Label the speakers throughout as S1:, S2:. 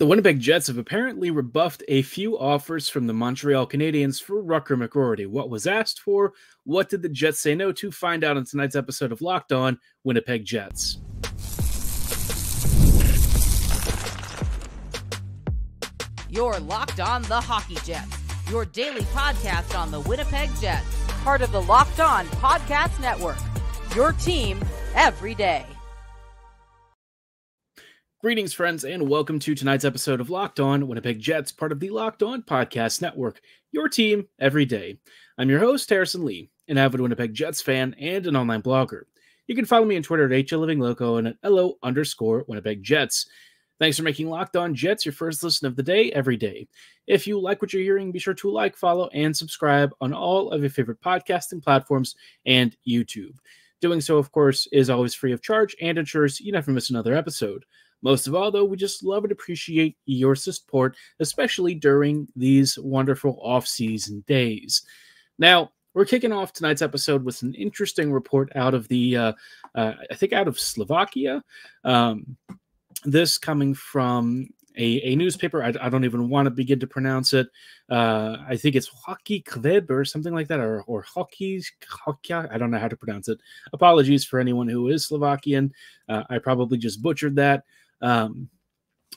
S1: The Winnipeg Jets have apparently rebuffed a few offers from the Montreal Canadiens for Rutger McGroarty. What was asked for? What did the Jets say no to? Find out in tonight's episode of Locked On Winnipeg Jets.
S2: You're Locked On the Hockey Jets, your daily podcast on the Winnipeg Jets, part of the Locked On Podcast Network, your team every day.
S1: Greetings, friends, and welcome to tonight's episode of Locked On Winnipeg Jets, part of the Locked On Podcast Network, your team every day. I'm your host, Harrison Lee, an avid Winnipeg Jets fan and an online blogger. You can follow me on Twitter at HLivingLoco and at LO_Winnipeg Jets. Thanks for making Locked On Jets your first listen of the day every day. If you like what you're hearing, be sure to like, follow, and subscribe on all of your favorite podcasting platforms and YouTube. Doing so, of course, is always free of charge and ensures you never miss another episode. Most of all, though, we just love and appreciate your support, especially during these wonderful off-season days. Now, we're kicking off tonight's episode with an interesting report out of out of Slovakia. This coming from a newspaper. I don't even want to begin to pronounce it. I think it's Hockey Kveb or something like that, or Hockey. I don't know how to pronounce it. Apologies for anyone who is Slovakian. I probably just butchered that.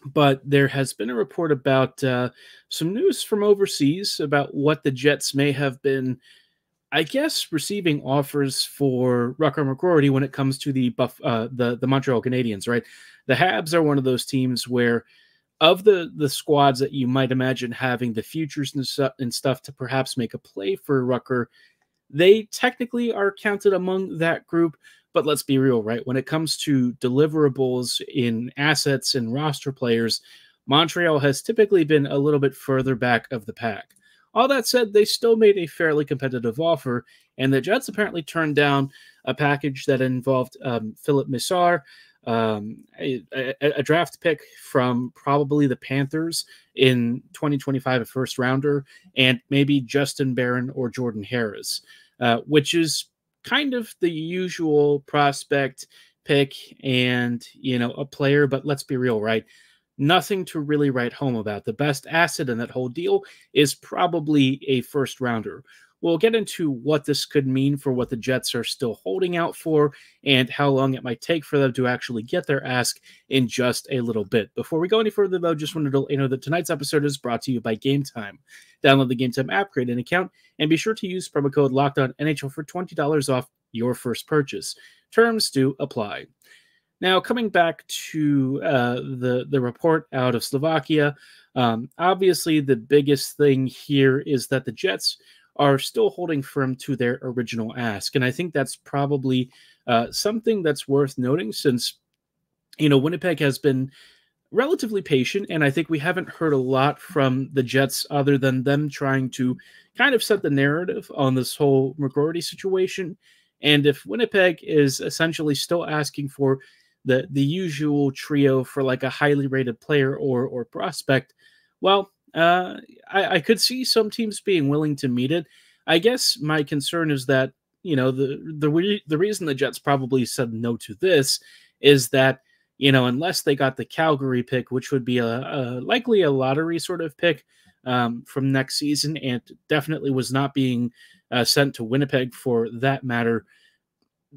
S1: But there has been a report about some news from overseas about what the Jets may have been, I guess, receiving offers for Rutger McGroarty when it comes to the Montreal Canadiens, right? The Habs are one of those teams where, of the squads that you might imagine having the futures and stuff to perhaps make a play for Rutger, they technically are counted among that group. But let's be real, right? When it comes to deliverables in assets and roster players, Montreal has typically been a little bit further back of the pack. All that said, they still made a fairly competitive offer, and the Jets apparently turned down a package that involved Philip Missar, a draft pick from probably the Panthers in 2025, a first rounder, and maybe Justin Barron or Jordan Harris, which is kind of the usual prospect pick and, a player, but let's be real, right? Nothing to really write home about. The best asset in that whole deal is probably a first rounder. We'll get into what this could mean for what the Jets are still holding out for and how long it might take for them to actually get their ask in just a little bit. Before we go any further, though, just wanted to let you know that tonight's episode is brought to you by Game Time. Download the Game Time app, create an account, and be sure to use promo code LOCKEDONNHL for $20 off your first purchase. Terms do apply. Now, coming back to the report out of Slovakia, obviously the biggest thing here is that the Jets are still holding firm to their original ask. And I think that's probably something that's worth noting since, Winnipeg has been relatively patient, and I think we haven't heard a lot from the Jets other than them trying to kind of set the narrative on this whole McGroarty situation. And if Winnipeg is essentially still asking for the usual trio for like a highly rated player or prospect, well, I could see some teams being willing to meet it. I guess my concern is that, the reason the Jets probably said no to this is that, unless they got the Calgary pick, which would be likely a lottery sort of pick from next season, and definitely was not being sent to Winnipeg for that matter,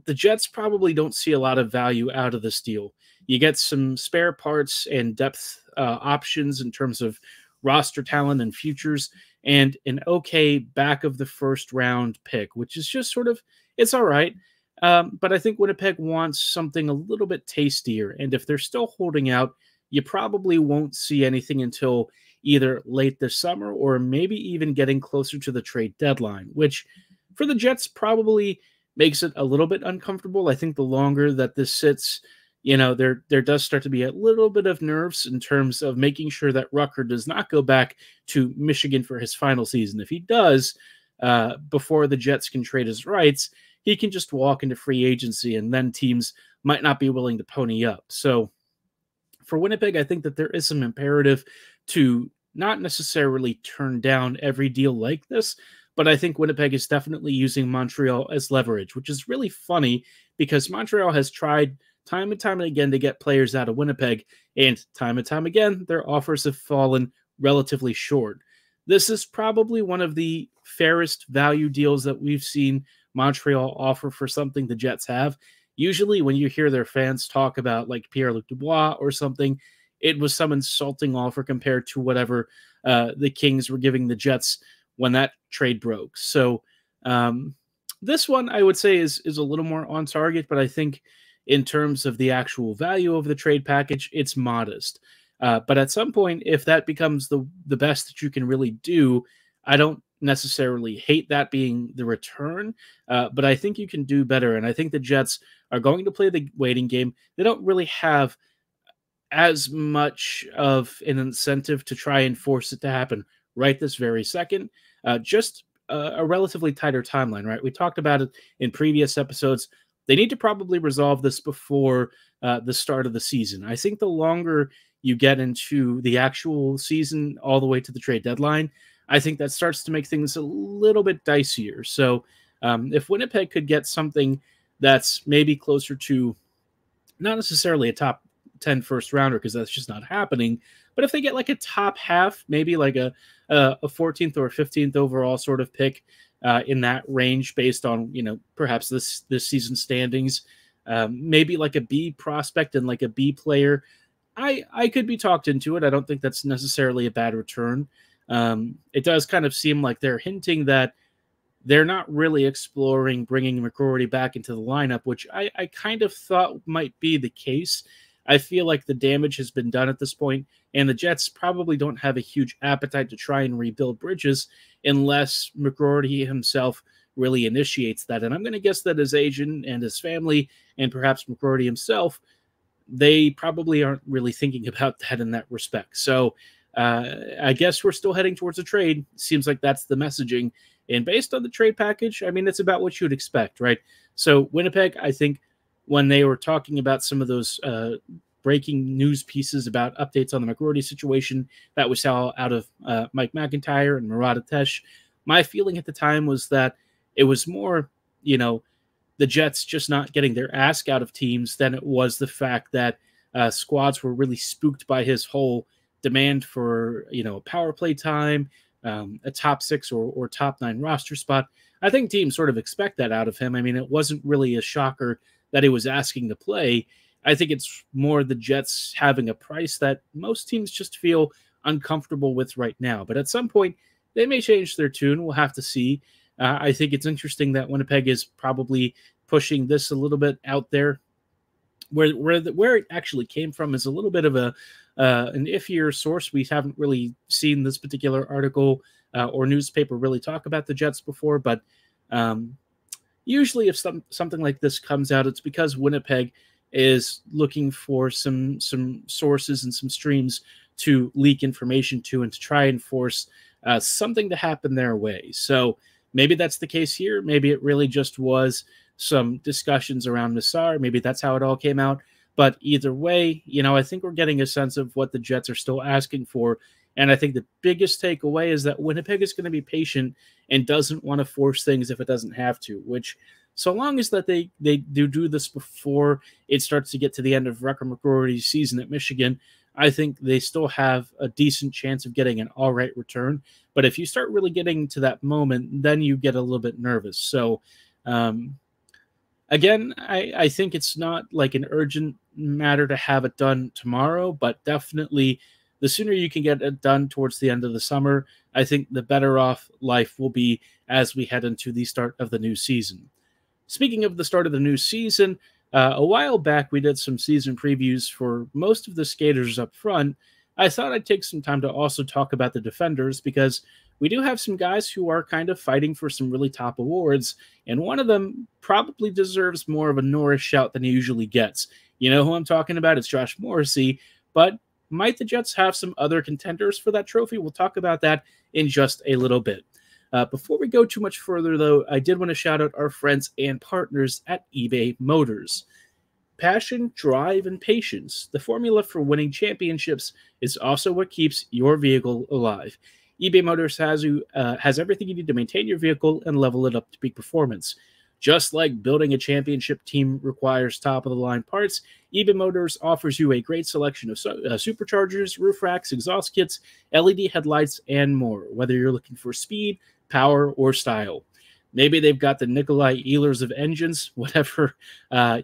S1: the Jets probably don't see a lot of value out of this deal. You get some spare parts and depth options in terms of roster talent and futures, and an okay back of the first round pick, which is just sort of, it's all right. But I think Winnipeg wants something a little bit tastier. And if they're still holding out, you probably won't see anything until either late this summer or maybe even getting closer to the trade deadline, which for the Jets probably makes it a little bit uncomfortable. I think the longer that this sits, there does start to be a little bit of nerves in terms of making sure that Rutger does not go back to Michigan for his final season. If he does, before the Jets can trade his rights, he can just walk into free agency, and then teams might not be willing to pony up. So for Winnipeg, I think that there is some imperative to not necessarily turn down every deal like this, but I think Winnipeg is definitely using Montreal as leverage, which is really funny because Montreal has tried time and time again to get players out of Winnipeg, and time again, their offers have fallen relatively short. This is probably one of the fairest value deals that we've seen Montreal offer for something the Jets have. Usually when you hear their fans talk about like Pierre-Luc Dubois or something, it was some insulting offer compared to whatever the Kings were giving the Jets when that trade broke. So this one I would say is a little more on target, but I think in terms of the actual value of the trade package, it's modest. But at some point, if that becomes the best that you can really do, I don't necessarily hate that being the return, but I think you can do better. And I think the Jets are going to play the waiting game. They don't really have as much of an incentive to try and force it to happen right this very second. Just a relatively tighter timeline, right? We talked about it in previous episodes. They need to probably resolve this before the start of the season. I think the longer you get into the actual season all the way to the trade deadline, I think that starts to make things a little bit dicier. So if Winnipeg could get something that's maybe closer to not necessarily a top 10 first rounder, because that's just not happening, but if they get like a top half, maybe like a 14th or 15th overall sort of pick in that range based on, perhaps this season standings, maybe like a B prospect and like a B player, I could be talked into it. I don't think that's necessarily a bad return. It does kind of seem like they're hinting that they're not really exploring bringing McGroarty back into the lineup, which I kind of thought might be the case. I feel like the damage has been done at this point, and the Jets probably don't have a huge appetite to try and rebuild bridges unless McGroarty himself really initiates that. And I'm going to guess that his agent and his family, and perhaps McGroarty himself, they probably aren't really thinking about that in that respect. So I guess we're still heading towards a trade. Seems like that's the messaging. And based on the trade package, I mean, it's about what you would expect, right? So Winnipeg, I think, when they were talking about some of those breaking news pieces about updates on the McGroarty situation that we saw out of Mike McIntyre and Murat Atesh, my feeling at the time was that it was more, the Jets just not getting their ask out of teams than it was the fact that squads were really spooked by his whole demand for, power play time, a top 6 or top 9 roster spot. I think teams sort of expect that out of him. I mean, it wasn't really a shocker that he was asking to play. I think it's more the Jets having a price that most teams just feel uncomfortable with right now. But at some point, they may change their tune. We'll have to see. I think it's interesting that Winnipeg is probably pushing this a little bit out there. Where it actually came from is a little bit of an iffier source. We haven't really seen this particular article or newspaper really talk about the Jets before, but usually if something like this comes out, it's because Winnipeg is looking for some sources and some streams to leak information to and to try and force something to happen their way. So maybe that's the case here. Maybe it really just was some discussions around Nassar. Maybe that's how it all came out. But either way, I think we're getting a sense of what the Jets are still asking for. And I think the biggest takeaway is that Winnipeg is going to be patient and doesn't want to force things if it doesn't have to, which so long as that they do this before it starts to get to the end of Rutger McGroarty's season at Michigan, I think they still have a decent chance of getting an all right return. But if you start really getting to that moment, then you get a little bit nervous. So, again, I think it's not like an urgent matter to have it done tomorrow, but definitely the sooner you can get it done towards the end of the summer, I think the better off life will be as we head into the start of the new season. Speaking of the start of the new season, a while back we did some season previews for most of the skaters up front. I thought I'd take some time to also talk about the defenders because we do have some guys who are kind of fighting for some really top awards, and one of them probably deserves more of a Norris shout than he usually gets. You know who I'm talking about? It's Josh Morrissey, but might the Jets have some other contenders for that trophy? We'll talk about that in just a little bit. Before we go too much further, though, I did want to shout out our friends and partners at eBay Motors. Passion, drive, and patience. The formula for winning championships is also what keeps your vehicle alive. eBay Motors has everything you need to maintain your vehicle and level it up to peak performance. Just like building a championship team requires top-of-the-line parts, eBay Motors offers you a great selection of superchargers, roof racks, exhaust kits, LED headlights, and more, whether you're looking for speed, power, or style. Maybe they've got the Nikolai Ehlers of engines. Whatever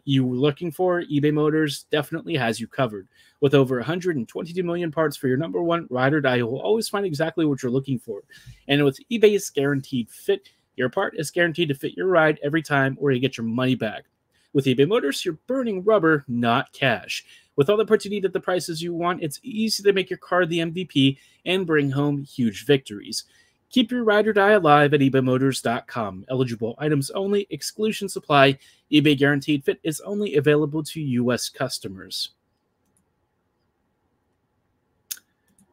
S1: you were looking for, eBay Motors definitely has you covered. With over 122 million parts for your number one ride or die, you'll always find exactly what you're looking for. And with eBay's Guaranteed Fit, your part is guaranteed to fit your ride every time, or you get your money back. With eBay Motors, you're burning rubber, not cash. With all the parts you need at the prices you want, it's easy to make your car the MVP and bring home huge victories. Keep your ride or die alive at ebaymotors.com. Eligible items only, exclusions apply. eBay Guaranteed Fit is only available to U.S. customers.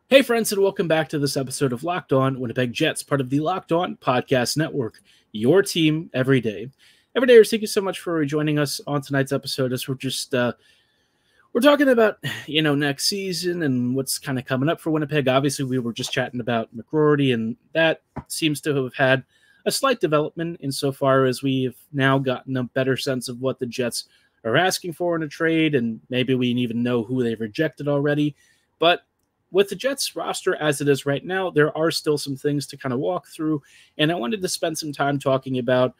S1: Hey friends, and welcome back to this episode of Locked On Winnipeg Jets, part of the Locked On Podcast Network, your team every day. Every day, thank you so much for joining us on tonight's episode as we're just we're talking about, next season and what's kind of coming up for Winnipeg. Obviously, we were just chatting about McGroarty, and that seems to have had a slight development insofar as we've now gotten a better sense of what the Jets are asking for in a trade, and maybe we even know who they've rejected already. But with the Jets roster as it is right now, there are still some things to kind of walk through, and I wanted to spend some time talking about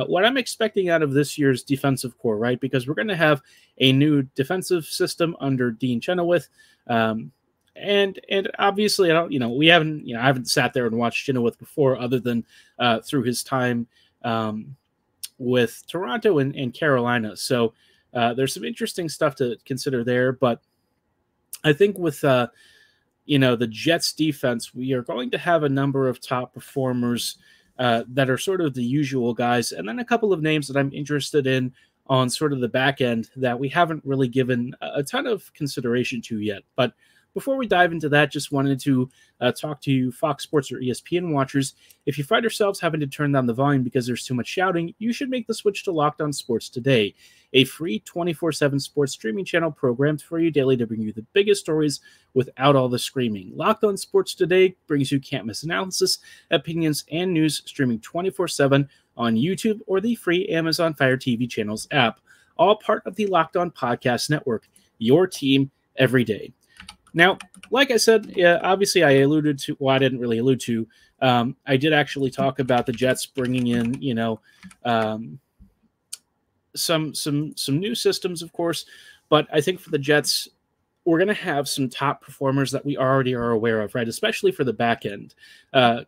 S1: what I'm expecting out of this year's defensive core, right? Because we're going to have a new defensive system under Dean Chenoweth, and obviously, I haven't sat there and watched Chenoweth before, other than through his time with Toronto and Carolina. So there's some interesting stuff to consider there, but I think with the Jets defense, we are going to have a number of top performers that are sort of the usual guys, and then a couple of names that I'm interested in on sort of the back end that we haven't really given a ton of consideration to yet. But before we dive into that, just wanted to talk to you Fox Sports or ESPN watchers. If you find yourselves having to turn down the volume because there's too much shouting, you should make the switch to Locked On Sports today, a free 24/7 sports streaming channel programmed for you daily to bring you the biggest stories without all the screaming. Locked On Sports Today brings you can't-miss analysis, opinions, and news streaming 24/7 on YouTube or the free Amazon Fire TV channels app, all part of the Locked On Podcast Network, your team every day. Now, like I said, obviously I alluded to, well, I didn't really allude to, I did actually talk about the Jets bringing in, some new systems, of course, but I think for the Jets, we're going to have some top performers that we already are aware of, right? Especially for the back end.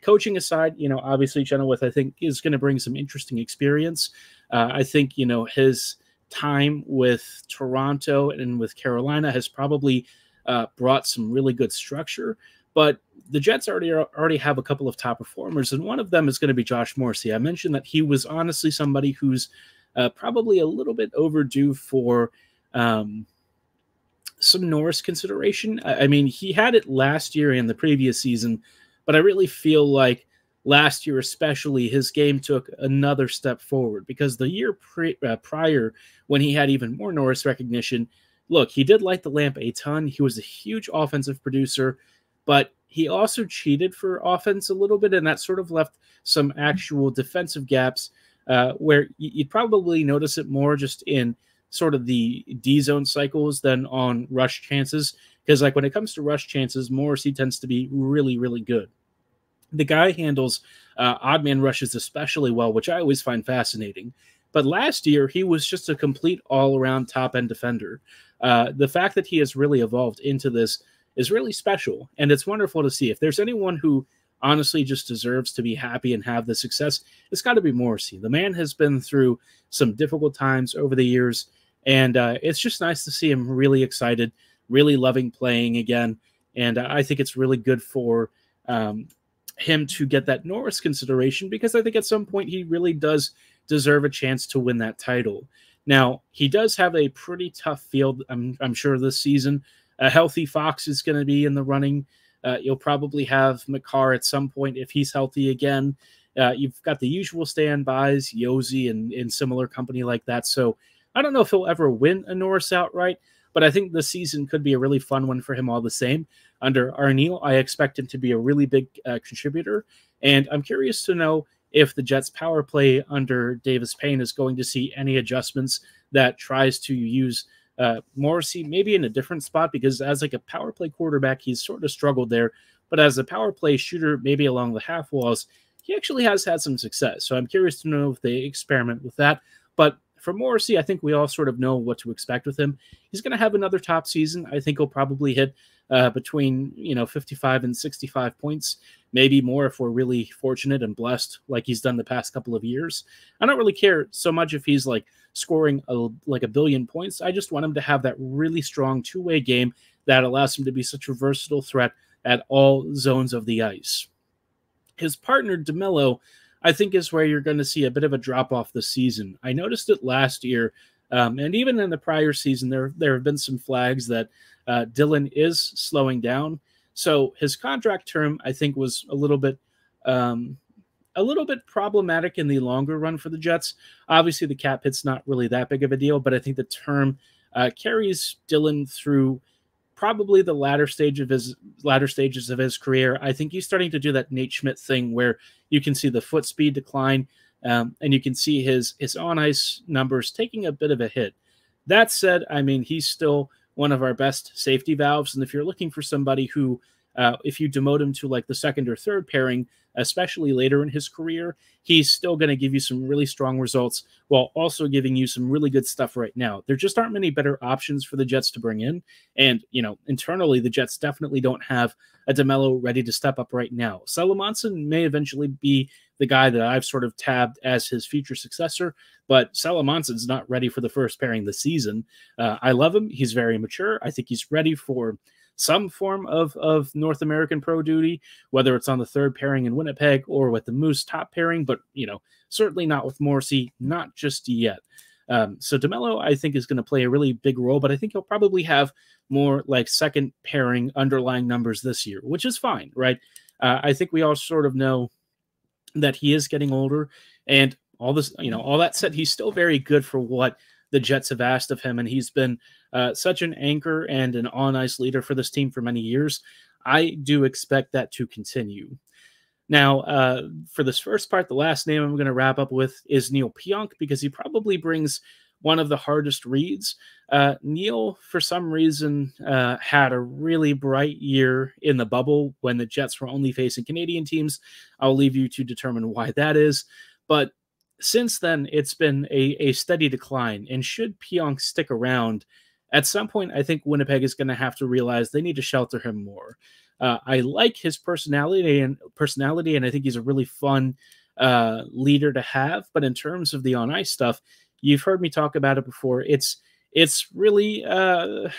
S1: Coaching aside, obviously Chenoweth, I think, is going to bring some interesting experience. I think, his time with Toronto and with Carolina has probably brought some really good structure, but the Jets already have a couple of top performers, and one of them is going to be Josh Morrissey. I mentioned that he was honestly somebody who's probably a little bit overdue for some Norris consideration. I mean, he had it last year and the previous season, but I really feel like last year especially, his game took another step forward, because the year prior, when he had even more Norris recognition, look, he did light the lamp a ton. He was a huge offensive producer, but he also cheated for offense a little bit, and that sort of left some actual defensive gaps where you'd probably notice it more just in sort of the D-zone cycles than on rush chances, because like when it comes to rush chances, Morrissey tends to be really, really good. The guy handles odd man rushes especially well, which I always find fascinating. But last year, he was just a complete all-around top-end defender. The fact that he has really evolved into this is really special, and it's wonderful to see. If there's anyone who honestly just deserves to be happy and have the success, it's got to be Morrissey. The man has been through some difficult times over the years, and it's just nice to see him really excited, really loving playing again, and I think it's really good for him to get that Norris consideration, because I think at some point he really does deserve a chance to win that title. Now, he does have a pretty tough field, I'm sure, this season. A healthy Fox is going to be in the running. You'll probably have Makar at some point if he's healthy again. You've got the usual standbys, Yossi and similar company like that. So I don't know if he'll ever win a Norris outright, but I think the season could be a really fun one for him all the same. Under Arneal, I expect him to be a really big contributor, and I'm curious to know if the Jets power play under Davis Payne is going to see any adjustments that tries to use Morrissey maybe in a different spot, because as like a power play quarterback, he's sort of struggled there. But as a power play shooter, maybe along the half walls, he actually has had some success. So I'm curious to know if they experiment with that. But for Morrissey, I think we all sort of know what to expect with him. He's going to have another top season. I think he'll probably hit between 55 and 65 points, maybe more if we're really fortunate and blessed like he's done the past couple of years. I don't really care so much if he's like scoring like a billion points. I just want him to have that really strong two-way game that allows him to be such a versatile threat at all zones of the ice. His partner, DeMello, I think is where you're going to see a bit of a drop-off this season. I noticed it last year, and even in the prior season, there have been some flags that Dylan is slowing down. So his contract term, I think, was a little bit problematic in the longer run for the Jets. Obviously, the cap hit's not really that big of a deal, but I think the term carries Dylan through probably the latter stages of his career. I think he's starting to do that Nate Schmidt thing where you can see the foot speed decline, and you can see his on-ice numbers taking a bit of a hit. That said, I mean, he's still one of our best safety valves, and if you're looking for somebody who, if you demote him to like the second or third pairing, especially later in his career, he's still going to give you some really strong results while also giving you some really good stuff right now. There just aren't many better options for the Jets to bring in. And, internally, the Jets definitely don't have a DeMello ready to step up right now. Salamonson may eventually be the guy that I've sort of tabbed as his future successor, but Salamonson's not ready for the first pairing this season. I love him. He's very mature. I think he's ready for some form of North American pro duty, whether it's on the third pairing in Winnipeg or with the Moose top pairing, but, certainly not with Morrissey, not just yet. So DeMello, I think, is going to play a really big role, but I think he'll probably have more like second pairing underlying numbers this year, which is fine, right? I think we all sort of know that he is getting older, and all this, all that said, he's still very good for what the Jets have asked of him, and he's been such an anchor and an on-ice leader for this team for many years. I do expect that to continue. Now, for this first part, the last name I'm going to wrap up with is Neil Pionk, because he probably brings one of the hardest reads. Neil, for some reason, had a really bright year in the bubble when the Jets were only facing Canadian teams. I'll leave you to determine why that is. But since then, it's been a steady decline. And should Pionk stick around, at some point, I think Winnipeg is going to have to realize they need to shelter him more. I like his personality, and I think he's a really fun leader to have. But in terms of the on-ice stuff, you've heard me talk about it before. It's really, wow.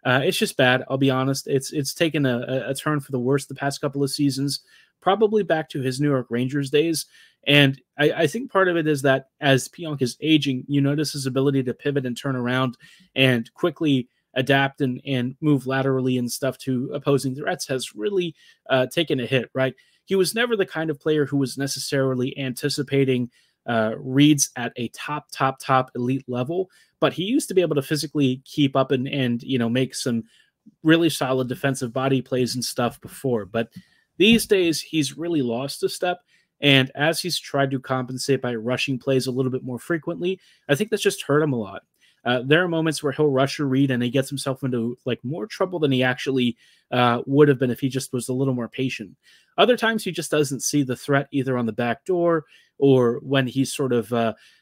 S1: It's just bad. I'll be honest. It's taken a turn for the worse the past couple of seasons, probably back to his New York Rangers days. And I think part of it is that as Pionk is aging, you notice his ability to pivot and turn around and quickly adapt and move laterally and stuff to opposing threats has really taken a hit, right? He was never the kind of player who was necessarily anticipating reads at a top elite level, but he used to be able to physically keep up and make some really solid defensive body plays and stuff before. But these days, he's really lost a step. And as he's tried to compensate by rushing plays a little bit more frequently, I think that's just hurt him a lot. There are moments where he'll rush a read and he gets himself into like more trouble than he actually would have been if he just was a little more patient. Other times he just doesn't see the threat either on the back door or when he's sort of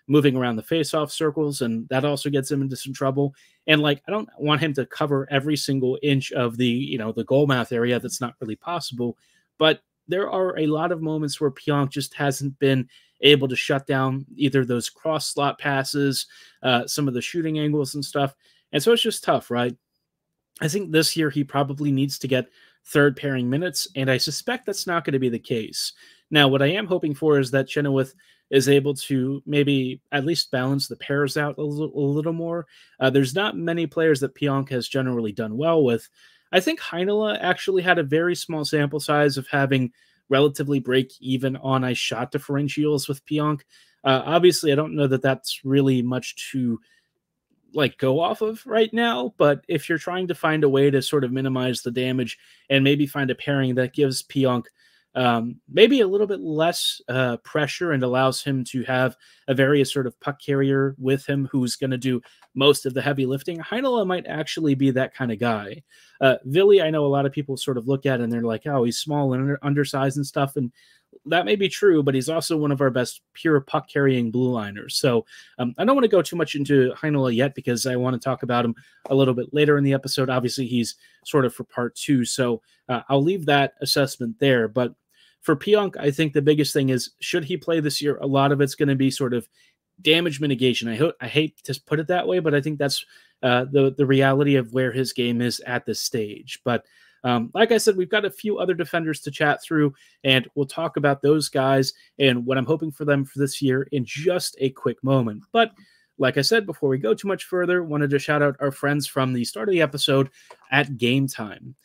S1: moving around the face-off circles, and that also gets him into some trouble. And like, I don't want him to cover every single inch of the goal mouth area. That's not really possible. But there are a lot of moments where Pionk just hasn't been able to shut down either those cross slot passes, some of the shooting angles and stuff. And so it's just tough, right? I think this year he probably needs to get third pairing minutes, and I suspect that's not going to be the case. Now, what I am hoping for is that Chenoweth is able to maybe at least balance the pairs out a little more. There's not many players that Pionk has generally done well with. I think Heinola actually had a very small sample size of having relatively break-even on-ice shot differentials with Pionk. Obviously, I don't know that that's really much to go off of right now, but if you're trying to find a way to sort of minimize the damage and maybe find a pairing that gives Pionk maybe a little bit less pressure and allows him to have a very sort of puck carrier with him who's going to do most of the heavy lifting. Heinola might actually be that kind of guy. Ville, I know a lot of people sort of look at and they're like, oh, he's small and undersized and stuff. And that may be true, but he's also one of our best pure puck carrying blue liners. So I don't want to go too much into Heinola yet because I want to talk about him a little bit later in the episode. Obviously, he's sort of for part 2. So I'll leave that assessment there. But for Pionk, I think the biggest thing is, should he play this year? A lot of it's going to be sort of damage mitigation. I hate to put it that way, but I think that's the reality of where his game is at this stage. But like I said, we've got a few other defenders to chat through, and we'll talk about those guys and what I'm hoping for them for this year in just a quick moment. But like I said, before we go too much further, wanted to shout out our friends from the start of the episode at Game Time.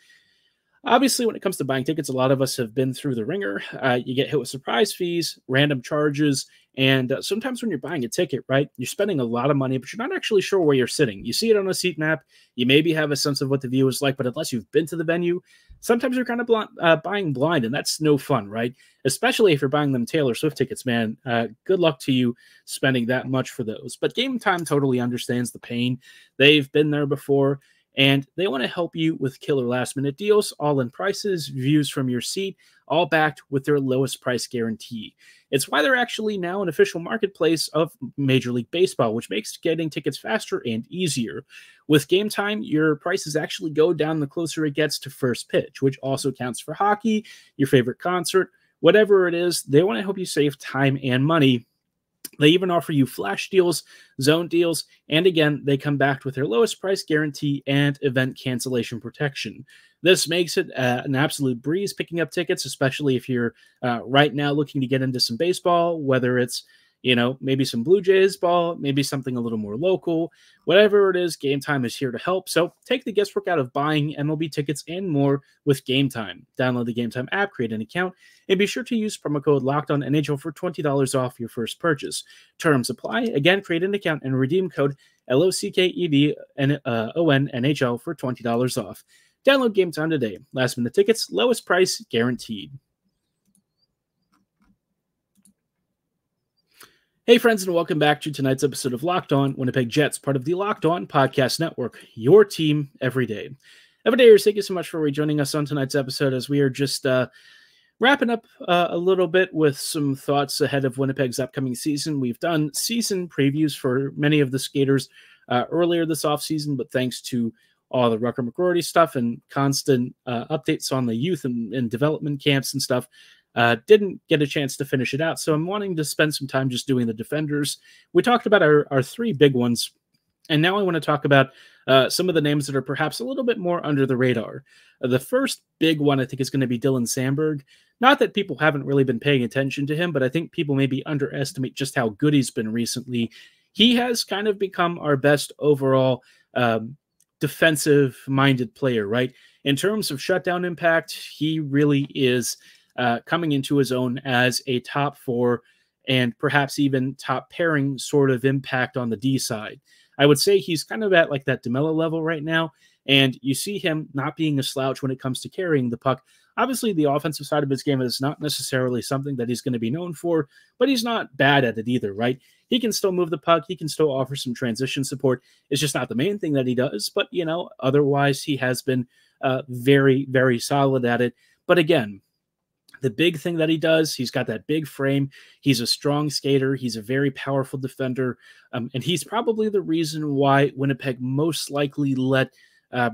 S1: Obviously, when it comes to buying tickets, a lot of us have been through the ringer. You get hit with surprise fees, random charges, and sometimes when you're buying a ticket, right, you're spending a lot of money, but you're not actually sure where you're sitting. You see it on a seat map. You maybe have a sense of what the view is like, but unless you've been to the venue, sometimes you're kind of buying blind, and that's no fun, right? Especially if you're buying them Taylor Swift tickets, man. Good luck to you spending that much for those. But Game Time totally understands the pain. They've been there before. And they want to help you with killer last-minute deals, all-in prices, views from your seat, all backed with their lowest price guarantee. It's why they're actually now an official marketplace of Major League Baseball, which makes getting tickets faster and easier. With Game Time, your prices actually go down the closer it gets to first pitch, which also counts for hockey, your favorite concert, whatever it is. They want to help you save time and money. They even offer you flash deals, zone deals, and again, they come back with their lowest price guarantee and event cancellation protection. This makes it an absolute breeze picking up tickets, especially if you're right now looking to get into some baseball, whether it's, you know, maybe some Blue Jays ball, maybe something a little more local. Whatever it is, Game Time is here to help. So take the guesswork out of buying MLB tickets and more with Game Time. Download the Game Time app, create an account, and be sure to use promo code LOCKEDONNHL for $20 off your first purchase. Terms apply. Again, create an account and redeem code LOCKEDONNHL for $20 off. Download Game Time today. Last minute tickets, lowest price guaranteed. Hey friends, and welcome back to tonight's episode of Locked On Winnipeg Jets, part of the Locked On Podcast Network, your team every day. Everydayers, thank you so much for rejoining us on tonight's episode as we are just wrapping up a little bit with some thoughts ahead of Winnipeg's upcoming season. We've done season previews for many of the skaters earlier this offseason, but thanks to all the Rutger McGroarty stuff and constant updates on the youth and development camps and stuff, didn't get a chance to finish it out. So I'm wanting to spend some time just doing the defenders. We talked about our three big ones, and now I want to talk about some of the names that are perhaps a little bit more under the radar. The first big one, I think, is going to be Dylan Samberg. Not that people haven't really been paying attention to him, but I think people maybe underestimate just how good he's been recently. He has kind of become our best overall defensive-minded player, right? In terms of shutdown impact, he really is coming into his own as a top four and perhaps even top pairing sort of impact on the D side. I would say he's kind of at like that DeMello level right now, and you see him not being a slouch when it comes to carrying the puck. Obviously, the offensive side of his game is not necessarily something that he's going to be known for, but he's not bad at it either, right? He can still move the puck. He can still offer some transition support. It's just not the main thing that he does, but, you know, otherwise he has been very, very solid at it. But again, the big thing that he does, he's got that big frame. He's a strong skater. He's a very powerful defender. And he's probably the reason why Winnipeg most likely let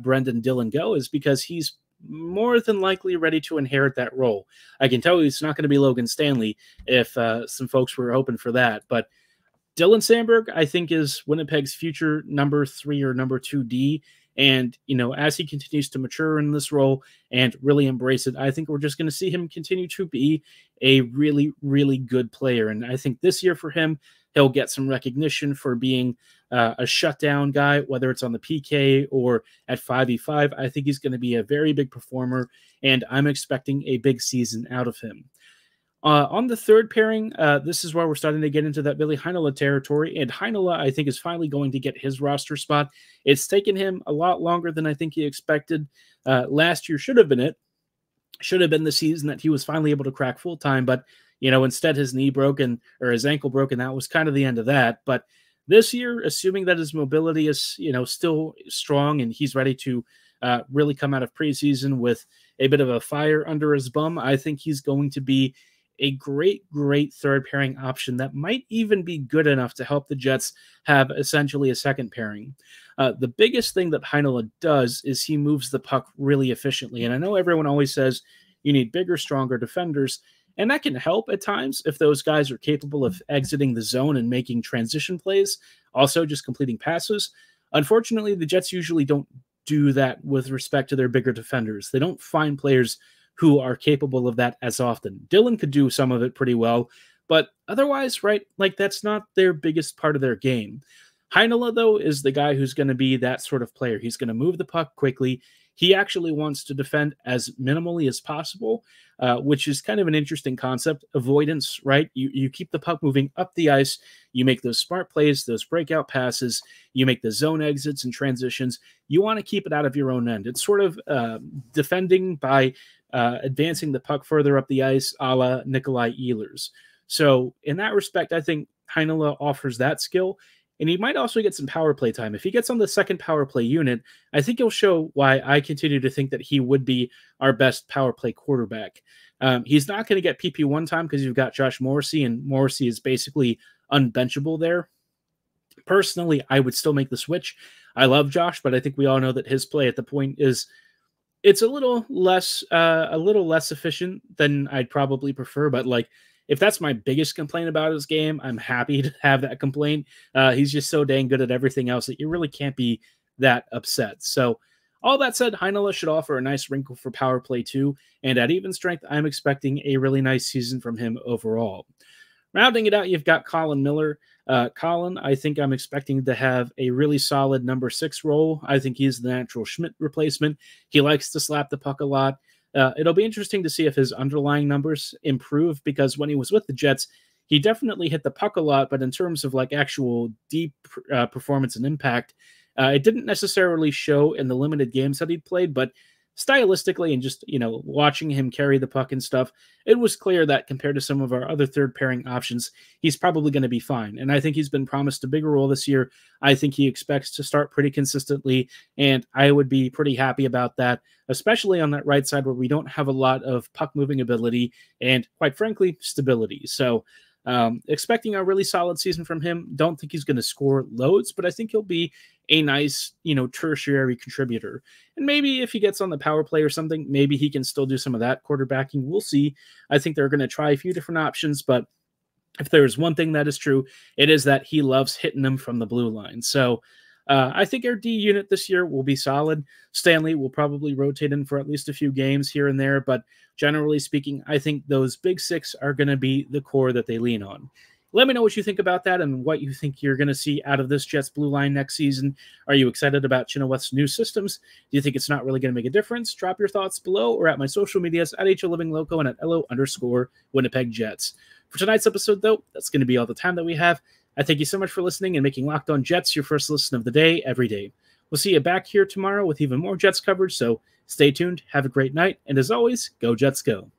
S1: Brendan Dillon go, is because he's more than likely ready to inherit that role. I can tell you it's not going to be Logan Stanley if some folks were hoping for that. But Dylan Samberg, I think, is Winnipeg's future number 3 or number 2D. And, you know, as he continues to mature in this role and really embrace it, I think we're just going to see him continue to be a really, really good player. And I think this year for him, he'll get some recognition for being a shutdown guy, whether it's on the PK or at 5v5. I think he's going to be a very big performer, and I'm expecting a big season out of him. On the third pairing, this is where we're starting to get into that Billy Heinola territory, and Heinola, I think, is finally going to get his roster spot. It's taken him a lot longer than I think he expected. Last year should have been it, Should have been the season that he was finally able to crack full time, but instead his knee broken or his ankle broken. That was kind of the end of that. But this year, assuming that his mobility is, still strong and he's ready to really come out of preseason with a bit of a fire under his bum, I think he's going to be a great third pairing option that might even be good enough to help the Jets have essentially a second pairing. The biggest thing that Heinola does is he moves the puck really efficiently. And I know everyone always says you need bigger, stronger defenders, and that can help at times if those guys are capable of exiting the zone and making transition plays, also just completing passes. Unfortunately, the Jets usually don't do that with respect to their bigger defenders. They don't find players who are capable of that as often. Dylan could do some of it pretty well, but otherwise, right, like that's not their biggest part of their game. Heinola, though, is the guy who's going to be that sort of player. He's going to move the puck quickly. He actually wants to defend as minimally as possible, which is kind of an interesting concept. Avoidance, right? You keep the puck moving up the ice. You make those smart plays, those breakout passes. You make the zone exits and transitions. You want to keep it out of your own end. It's sort of defending by advancing the puck further up the ice, a la Nikolai Ehlers. So in that respect, I think Heinola offers that skill. And he might also get some power play time. If he gets on the second power play unit, I think he'll show why I continue to think that he would be our best power play quarterback. He's not going to get PP1 time because you've got Josh Morrissey, and Morrissey is basically unbenchable there. Personally, I would still make the switch. I love Josh, but I think we all know that his play at the point it's a little less efficient than I'd probably prefer. But like, if that's my biggest complaint about his game, I'm happy to have that complaint. He's just so dang good at everything else that you really can't be that upset. So all that said, Heinola should offer a nice wrinkle for power play too. And at even strength, I'm expecting a really nice season from him overall. Rounding it out, you've got Colin Miller. Colin, I think I'm expecting to have a really solid number 6 role. I think he's the natural Schmidt replacement. He likes to slap the puck a lot. It'll be interesting to see if his underlying numbers improve, because when he was with the Jets, he definitely hit the puck a lot, but in terms of like actual deep performance and impact, it didn't necessarily show in the limited games that he'd played, but stylistically and just, watching him carry the puck and stuff, it was clear that compared to some of our other third pairing options, he's probably going to be fine. And I think he's been promised a bigger role this year. I think he expects to start pretty consistently, and I would be pretty happy about that, especially on that right side where we don't have a lot of puck moving ability and, quite frankly, stability. So expecting a really solid season from him. Don't think he's going to score loads, but I think he'll be a nice, tertiary contributor. And maybe if he gets on the power play or something, maybe he can still do some of that quarterbacking. We'll see. I think they're going to try a few different options, but if there's one thing that is true, it is that he loves hitting them from the blue line. So I think our D unit this year will be solid. Stanley will probably rotate in for at least a few games here and there, but generally speaking, I think those big 6 are going to be the core that they lean on. Let me know what you think about that and what you think you're going to see out of this Jets blue line next season. Are you excited about Chenoweth's new systems? Do you think it's not really going to make a difference? Drop your thoughts below or at my social medias at HLivingLoco and at LO_Winnipeg Jets. For tonight's episode, though, that's going to be all the time that we have. I thank you so much for listening and making Locked On Jets your first listen of the day every day. We'll see you back here tomorrow with even more Jets coverage, so stay tuned, have a great night, and as always, go Jets go.